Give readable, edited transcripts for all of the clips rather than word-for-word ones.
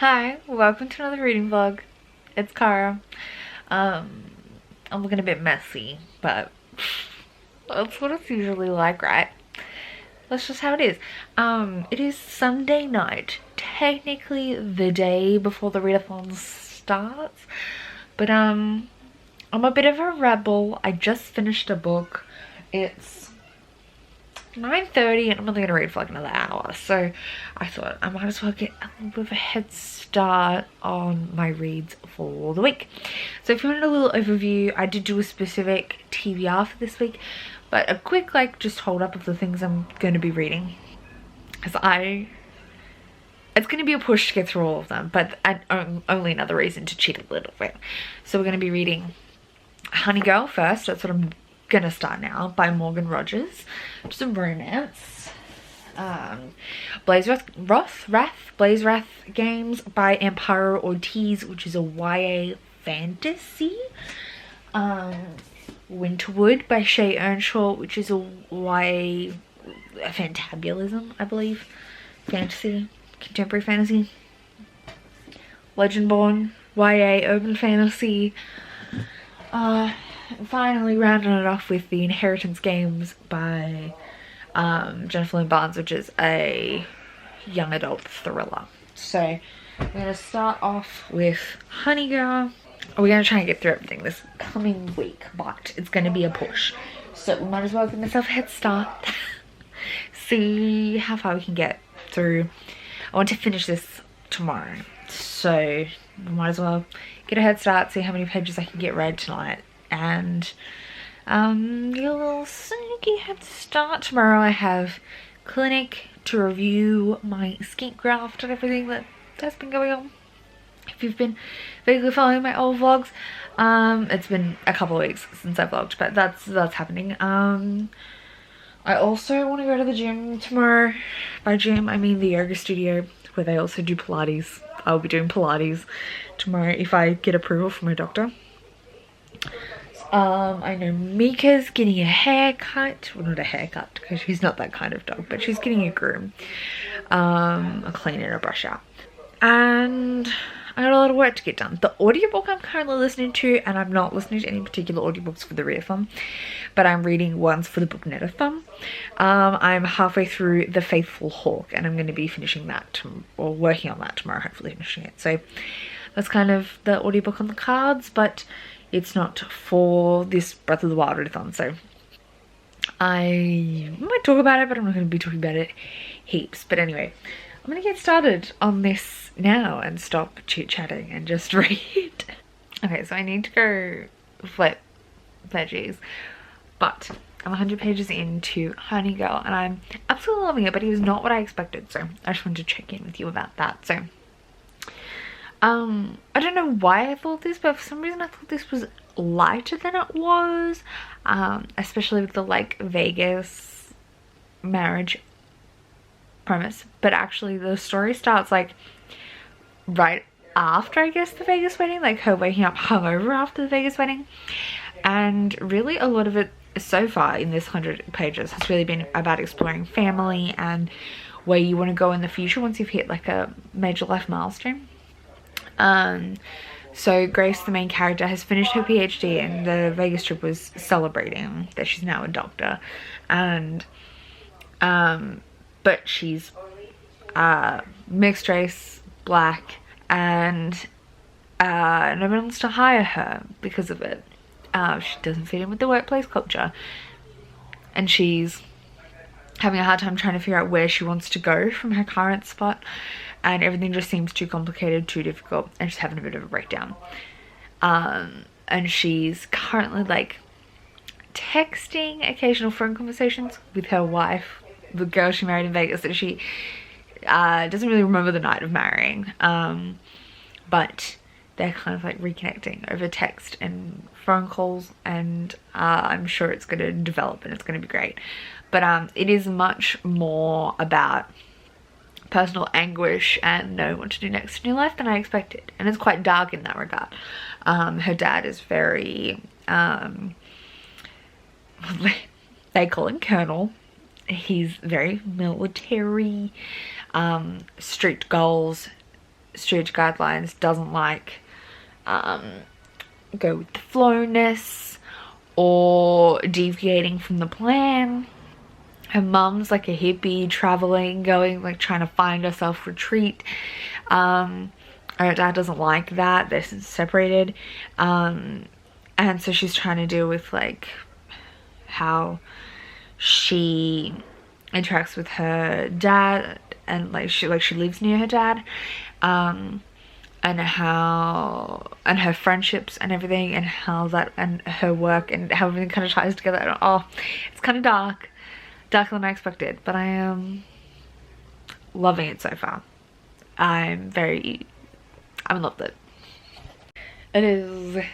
Hi, welcome to another reading vlog. It's Cara. I'm looking a bit messy, but that's what it's usually like, right? That's just how it is. It is Sunday night, technically the day before the readathon starts, but I'm a bit of a rebel. I just finished a book. It's 9:30 and I'm only gonna read for like another hour, so I thought I might as well get a little bit of a head start on my reads for the week. So if you wanted a little overview, I did do a specific TBR for this week, but a quick just hold up of the things I'm going to be reading, because it's going to be a push to get through all of them, but only another reason to cheat a little bit. So we're going to be reading Honey Girl first. That's what I'm gonna start now, by Morgan Rogers, which is a romance. Blaze Wrath Games by Amparo Ortiz, which is a YA fantasy. Winterwood by Shay Earnshaw, which is a YA fantabulism, I believe, fantasy, contemporary fantasy. Legendborn YA urban fantasy. Finally rounding it off with The Inheritance Games by Jennifer Lynn Barnes, which is a young adult thriller. So I'm going to start off with Honey Girl. We're going to try and get through everything this coming week, but it's going to be a push. So we might as well give myself a head start. See how far we can get through. I want to finish this tomorrow, so we might as well get a head start, see how many pages I can get read tonight, and get a little sneaky head start. Tomorrow I have clinic to review my skin graft and everything that's been going on. If you've been vaguely following my old vlogs, it's been a couple of weeks since I vlogged, but that's happening. I also want to go to the gym tomorrow. By gym, I mean the yoga studio, where they also do Pilates. I'll be doing Pilates tomorrow if I get approval from my doctor. I know Mika's getting a haircut. Well, not a haircut, because she's not that kind of dog, but she's getting a groom, a clean and a brush out. And I got a lot of work to get done. The audiobook I'm currently listening to, and I'm not listening to any particular audiobooks for the readathon, but I'm reading ones for the booknetathon. I'm halfway through The Faithful Hawk, and I'm going to be finishing that, or working on that tomorrow, hopefully finishing it. So that's kind of the audiobook on the cards, but it's not for this Breath of the Wild readathon, so I might talk about it, but I'm not going to be talking about it heaps. But anyway, I'm going to get started on this now and stop chit-chatting and just read. Okay, so I need to go flip veggies, but I'm 100 pages into Honey Girl and I'm absolutely loving it, but it was not what I expected, so I just wanted to check in with you about that. So I don't know why I thought this, but for some reason I thought this was lighter than it was, especially with the Vegas marriage premise. But actually the story starts right after, I guess, the Vegas wedding, her waking up hungover after the Vegas wedding. And really a lot of it so far in this 100 pages has really been about exploring family and where you want to go in the future once you've hit a major life milestone. So Grace, the main character, has finished her PhD, and the Vegas trip was celebrating that she's now a doctor, and but she's mixed race, black, and no one wants to hire her because of it. She doesn't fit in with the workplace culture, and she's having a hard time trying to figure out where she wants to go from her current spot, and everything just seems too complicated, too difficult, and she's having a bit of a breakdown. And she's currently texting occasional phone conversations with her wife, the girl she married in Vegas, that she doesn't really remember the night of marrying, but they're kind of reconnecting over text and phone calls, and I'm sure it's going to develop and it's going to be great. But it is much more about personal anguish and knowing what to do next in your life than I expected, and it's quite dark in that regard. Her dad is very they call him Colonel. He's very military, strict goals, strict guidelines, doesn't like go with the flowness or deviating from the plan. Her mum's like a hippie, traveling, going, like trying to find herself retreat. Her dad doesn't like that. They're separated. And so she's trying to deal with like how she interacts with her dad, and like she lives near her dad, and her friendships and everything, and how that, and her work, and how everything kind of ties together. And oh, it's kind of darker than I expected, but I am loving it so far. I'm in love with it. It is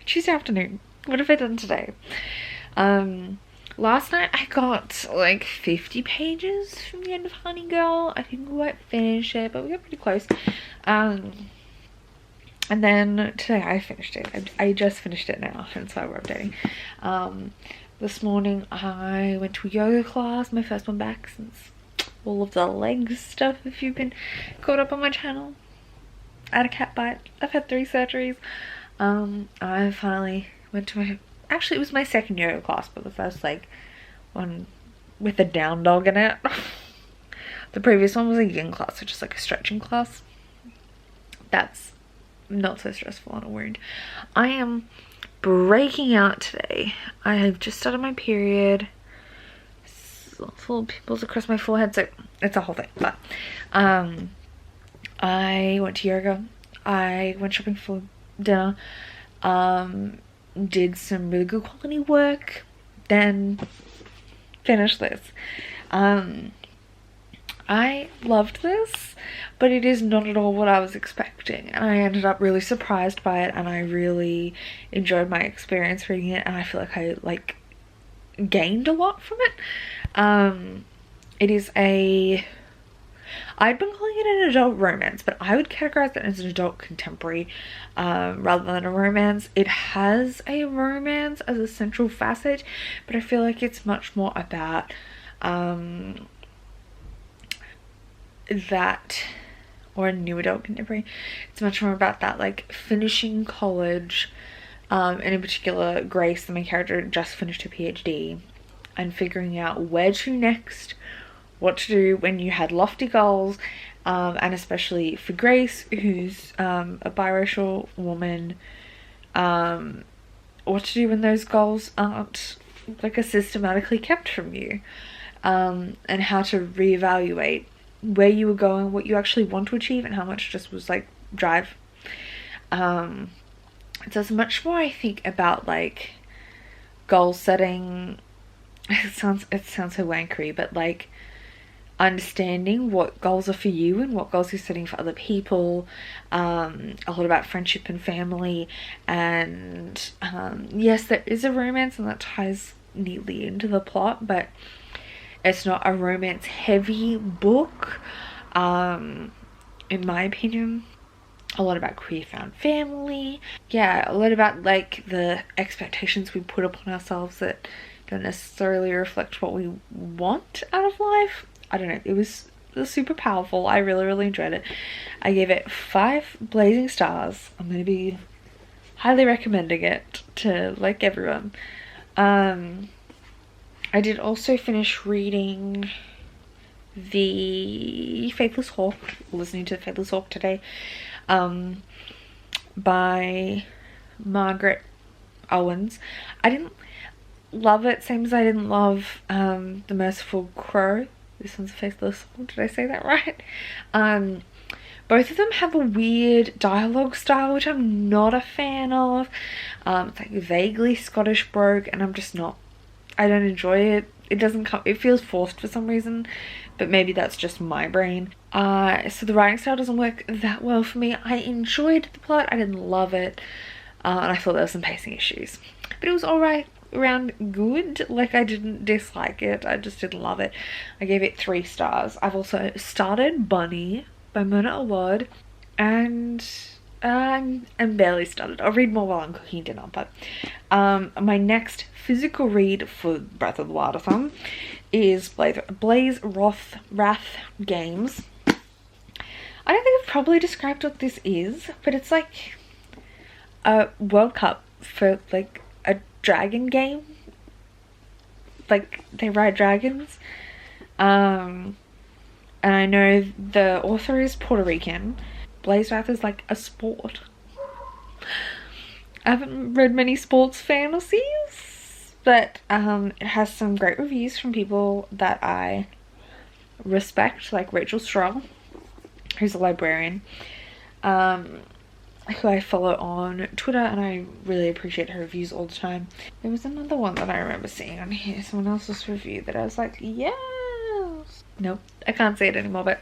Tuesday afternoon. What have I done today? Last night I got like 50 pages from the end of Honey Girl. I think we won't finish it, but we got pretty close. And then today I finished it. I just finished it now, hence why we're updating. This morning I went to a yoga class, my first one back since all of the legs stuff, if you've been caught up on my channel. I had a cat bite. I've had 3 surgeries. I finally went to actually it was my second yoga class, but the first like one with a down dog in it. The previous one was a yin class, which is like a stretching class. That's not so stressful on a wound. I am breaking out today. I have just started my period. Full pimples across my forehead, so it's a whole thing. But I went to yoga. I went shopping for dinner. Did some really good quality work. Then finished this. I loved this, but it is not at all what I was expecting, and I ended up really surprised by it, and I really enjoyed my experience reading it, and I feel like I like gained a lot from it. It is I'd been calling it an adult romance, but I would categorize it as an adult contemporary rather than a romance. It has a romance as a central facet, but I feel like it's much more about that, or a new adult contemporary. It's much more about that, like finishing college, and in particular Grace, the main character, just finished her PhD and figuring out where to next, what to do when you had lofty goals, and especially for Grace, who's a biracial woman, what to do when those goals aren't like systematically kept from you, and how to reevaluate where you were going, what you actually want to achieve, and how much just was like drive. So it's much more, I think, about like goal setting. It sounds so wankery, but like understanding what goals are for you and what goals you're setting for other people. A lot about friendship and family, and yes, there is a romance, and that ties neatly into the plot, but it's not a romance heavy book, in my opinion. A lot about queer found family, yeah, a lot about like the expectations we put upon ourselves that don't necessarily reflect what we want out of life. I don't know, it was super powerful. I really enjoyed it. I gave it 5 blazing stars. I'm going to be highly recommending it to like everyone. I did also finish reading The Faithless Hawk, listening to The Faithless Hawk today, by Margaret Owens. I didn't love it, same as I didn't love The Merciful Crow. This one's Faithless Hawk, did I say that right? Both of them have a weird dialogue style, which I'm not a fan of. It's like vaguely Scottish brogue, and I'm just not, I don't enjoy it. It doesn't come, it feels forced for some reason, but maybe that's just my brain. So the writing style doesn't work that well for me. I enjoyed the plot, I didn't love it, and I thought there were some pacing issues, but it was alright, around good. Like, I didn't dislike it, I just didn't love it. I gave it 3 stars. I've also started Bunny by Mona Awad, and I'm barely started. I'll read more while I'm cooking dinner, but my next physical read for Breath of the Wildathon is Blaze Wrath Games. I don't think I've probably described what this is, but it's like a World Cup for like a dragon game. Like they ride dragons. And I know the author is Puerto Rican. Wildathon is like a sport. I haven't read many sports fantasies, but it has some great reviews from people that I respect, like Rachel Stroll, who's a librarian, who I follow on Twitter, and I really appreciate her reviews all the time. There was another one that I remember seeing on here, someone else's review, that I was like, yes. Nope, I can't say it anymore, but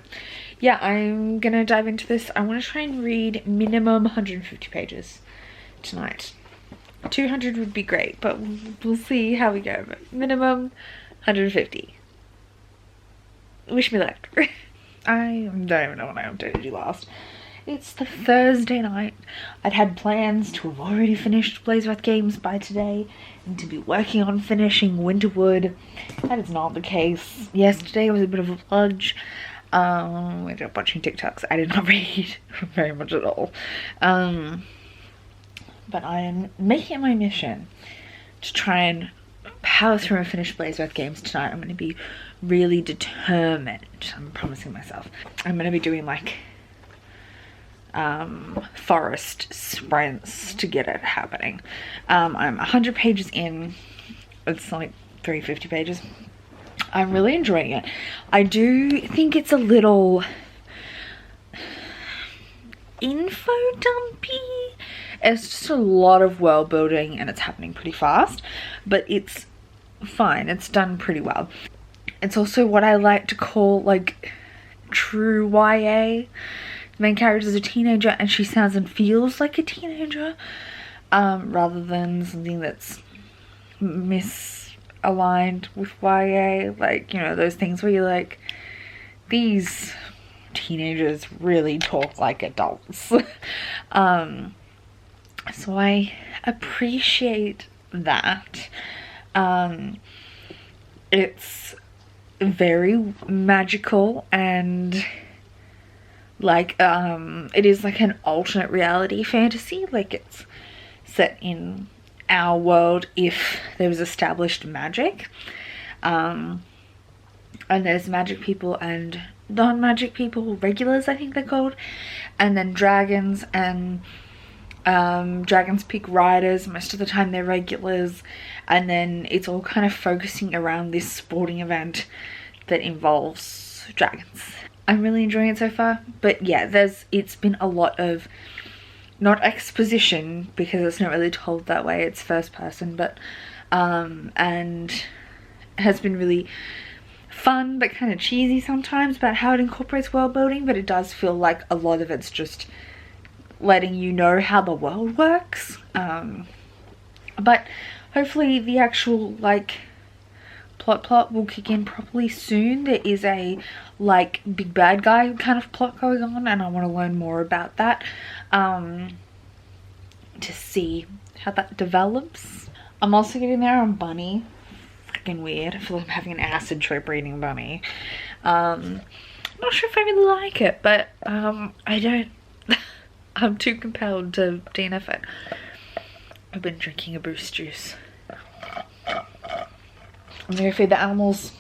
yeah, I'm gonna dive into this. I want to try and read minimum 150 pages tonight. 200 would be great, but we'll see how we go, but minimum 150. Wish me luck. I don't even know what I updated you last. It's the Thursday night. I'd had plans to have already finished Wildathon games by today and to be working on finishing Winterwood. That is not the case. Yesterday was a bit of a plunge. We ended up watching TikToks. I did not read very much at all. But I am making it my mission to try and power through and finish Wildathon games tonight. I'm going to be really determined. I'm promising myself. I'm going to be doing like forest sprints to get it happening. I'm 100 pages in. It's like 350 pages. I'm really enjoying it. I do think it's a little info dumpy. It's just a lot of world building and it's happening pretty fast, but it's fine. It's done pretty well. It's also what I like to call like true YA. The main character is a teenager and she sounds and feels like a teenager, rather than something that's misaligned with YA. Like, you know, those things where you're like, these teenagers really talk like adults. So I appreciate that. It's very magical and like it is like an alternate reality fantasy. Like it's set in our world if there was established magic, and there's magic people and non-magic people, regulars I think they're called, and then dragons, and dragons pick riders. Most of the time they're regulars, and then it's all kind of focusing around this sporting event that involves dragons. I'm really enjoying it so far, but yeah, it's been a lot of, not exposition because it's not really told that way, it's first person, but and has been really fun but kind of cheesy sometimes about how it incorporates world building, but it does feel like a lot of it's just letting you know how the world works. But hopefully the actual like plot will kick in properly soon. There is a like big bad guy kind of plot going on, and I want to learn more about that to see how that develops. I'm also getting there on Bunny. Freaking weird. I feel like I'm having an acid trip reading Bunny. I'm not sure if I really like it, but I don't I'm too compelled to DNF it. I've been drinking a boost juice. I'm gonna feed the animals,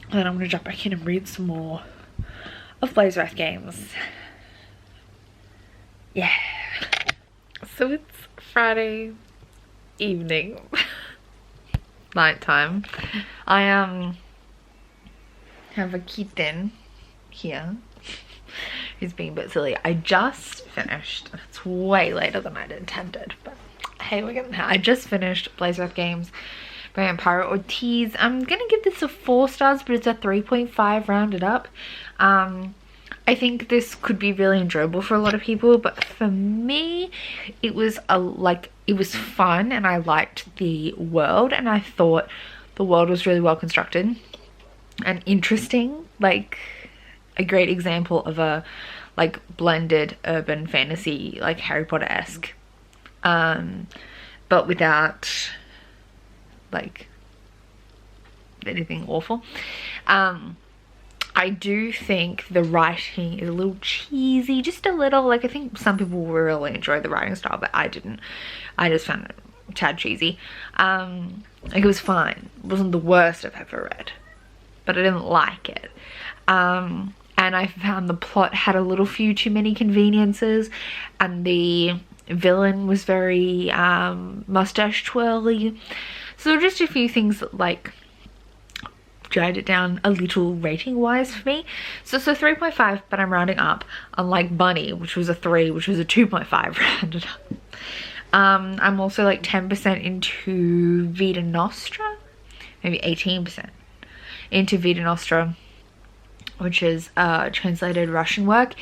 and then I'm gonna jump back in and read some more of Wildathon games. Yeah. So it's Friday evening, nighttime. I have a kitten here. He's being a bit silly. I just finished. It's way later than I'd intended, but hey, we're getting there. I just finished Wildathon games by Amparo Ortiz. I'm gonna give this a 4 stars, but it's a 3.5 rounded up. I think this could be really enjoyable for a lot of people, but for me, it was it was fun, and I liked the world, and I thought the world was really well constructed and interesting. Like a great example of a like blended urban fantasy, like Harry Potter-esque, but without like anything awful. I do think the writing is a little cheesy, just a little. Like, I think some people really enjoy the writing style, but I didn't. I just found it a tad cheesy. Like, it was fine. It wasn't the worst I've ever read, but I didn't like it. And I found the plot had a little few too many conveniences, and the villain was very mustache twirly. So just a few things that, like, dragged it down a little rating wise for me. So 3.5, but I'm rounding up, unlike Bunny, which was a 3, which was a 2.5 rounded up. I'm also like 10% into Vita Nostra, maybe 18% into Vita Nostra, which is translated Russian work,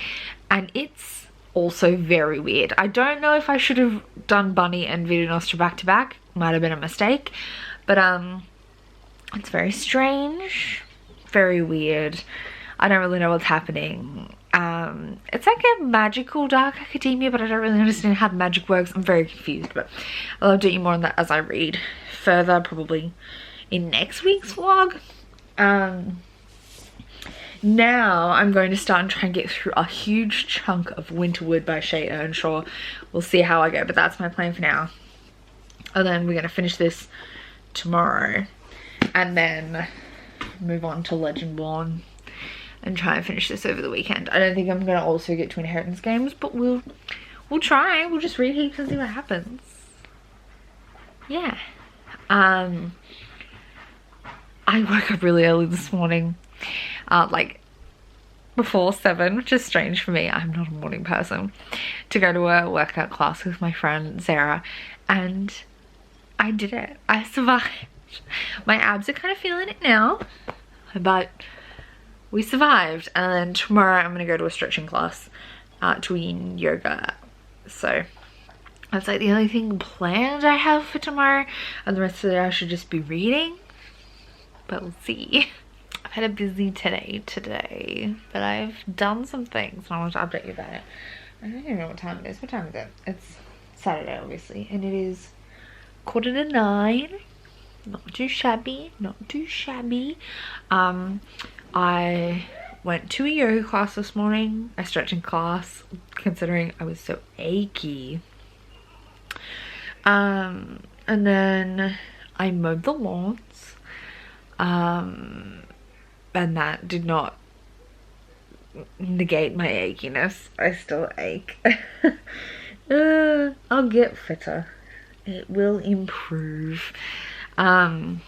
and it's also very weird. I don't know if I should have done Bunny and Vita Nostra back to back. Might have been a mistake, but it's very strange, very weird. I don't really know what's happening. It's like a magical dark academia, but I don't really understand how magic works. I'm very confused, but I'll update you more on that as I read further, probably in next week's vlog. Now I'm going to start and try and get through a huge chunk of Winterwood by Shay Earnshaw. We'll see how I go, but that's my plan for now. And then we're going to finish this tomorrow, and then move on to Legendborn and try and finish this over the weekend. I don't think I'm going to also get to Inheritance Games, but we'll try. We'll just read heaps and see what happens. Yeah. I woke up really early this morning, like before 7, which is strange for me. I'm not a morning person, to go to a workout class with my friend Sarah, and I did it. I survived. My abs are kind of feeling it now, but we survived. And then tomorrow I'm gonna go to a stretching class, tween yoga. So that's like the only thing planned I have for tomorrow, and the rest of the day I should just be reading, but we'll see. I've had a busy today, but I've done some things and I want to update you about it. I don't even know what time it is. What time is it? It's Saturday, obviously, and it is 8:45. Not too shabby, not too shabby. I went to a yoga class this morning, a stretching class, considering I was so achy. And then I mowed the lawns, and that did not negate my achiness. I still ache. I'll get fitter. It will improve. And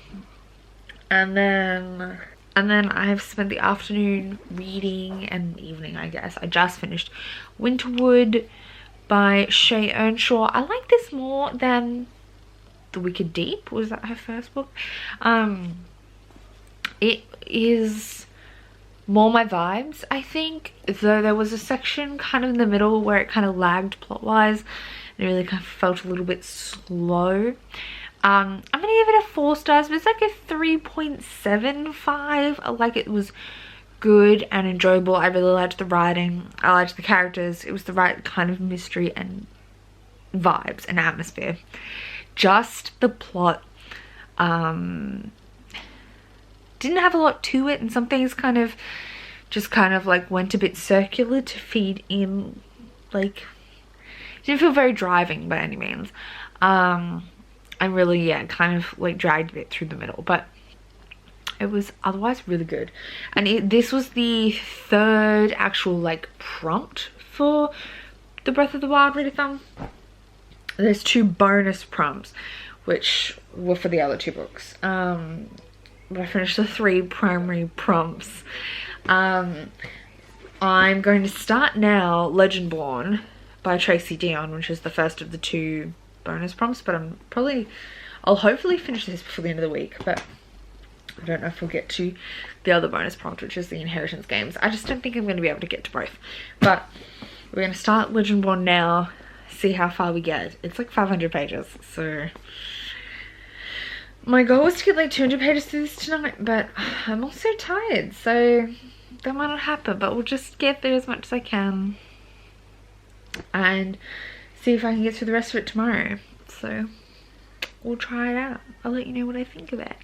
then I've spent the afternoon reading, and evening, I guess. I just finished Winterwood by Shay Earnshaw. I like this more than The Wicked Deep. Was that her first book? It is more my vibes, I think, though there was a section kind of in the middle where it kind of lagged plot-wise. It really kind of felt a little bit slow. I'm gonna give it a 4 stars, but it's like a 3.75. Like, it was good and enjoyable. I really liked the writing. I liked the characters. It was the right kind of mystery and vibes and atmosphere. Just the plot didn't have a lot to it, and some things kind of like went a bit circular to feed in. Like, didn't feel very driving by any means. And really, yeah, kind of like dragged a bit through the middle, but it was otherwise really good. And this was the 3rd actual like prompt for the Breath of the Wild readathon. There's 2 bonus prompts, which were for the other 2 books. But I finished the 3 primary prompts. I'm going to start now Legendborn by Tracy Deonn, which is the first of the 2 bonus prompts, but I'll hopefully finish this before the end of the week, but I don't know if we'll get to the other bonus prompt, which is the Inheritance Games. I just don't think I'm going to be able to get to both, but we're going to start Legendborn now, see how far we get. It's like 500 pages, so my goal was to get like 200 pages through this tonight, but I'm also tired, so that might not happen, but we'll just get through as much as I can and see if I can get through the rest of it tomorrow. So we'll try it out. I'll let you know what I think of it.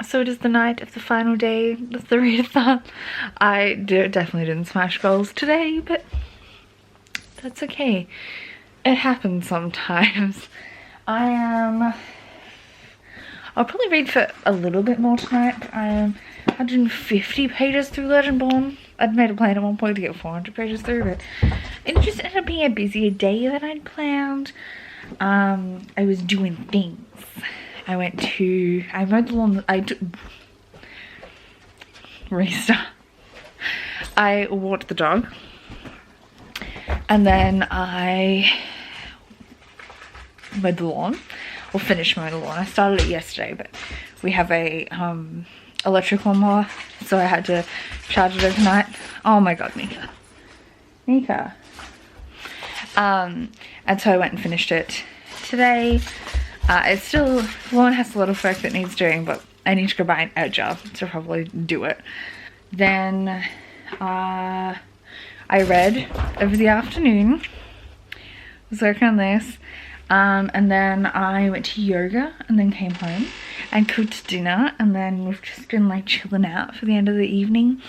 So it is the night of the final day of the readathon. I definitely didn't smash goals today, but that's okay. It happens sometimes. I'll probably read for a little bit more tonight. I am 150 pages through Legendborn. I'd made a plan at one point to get 400 pages through, but it just ended up being a busier day than I'd planned. I was doing things. I mowed the lawn. Restart. I walked the dog, and then I mowed the lawn, or finished mowing the lawn. I started it yesterday, but we have a electric lawnmower, so I had to charge it overnight. Oh my god, Nika. And so I went and finished it today. It's still, the lawn has a lot of work that needs doing, but I need to go buy an edger to probably do it. Then I read over the afternoon, was working on this, and then I went to yoga and then came home and cooked dinner, and then we've just been like chilling out for the end of the evening.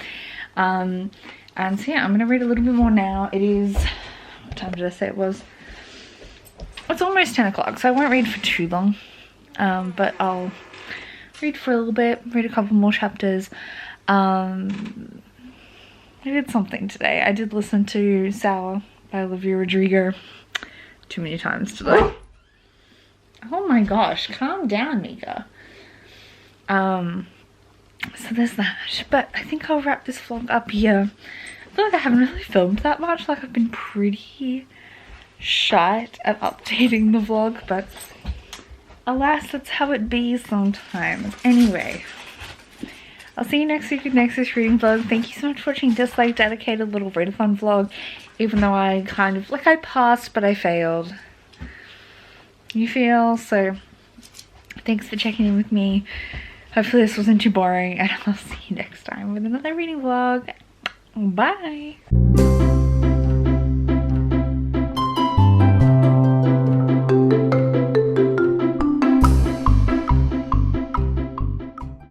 And so yeah, I'm gonna read a little bit more now. It is, what time did I say it was? It's almost 10 o'clock, so I won't read for too long, but I'll read for a little bit, read a couple more chapters. I did something today. I did listen to Sour by Olivia Rodrigo too many times today. Oh my gosh, calm down, Mika. So there's that, but I think I'll wrap this vlog up here. I feel like I haven't really filmed that much, like I've been pretty shite at updating the vlog, but alas, that's how it be sometimes. Anyway, I'll see you next week with next week's reading vlog. Thank you so much for watching this like dedicated little readathon vlog, even though I kind of, like, I passed but I failed. You feel? So thanks for checking in with me. Hopefully this wasn't too boring, and I'll see you next time with another reading vlog. Bye!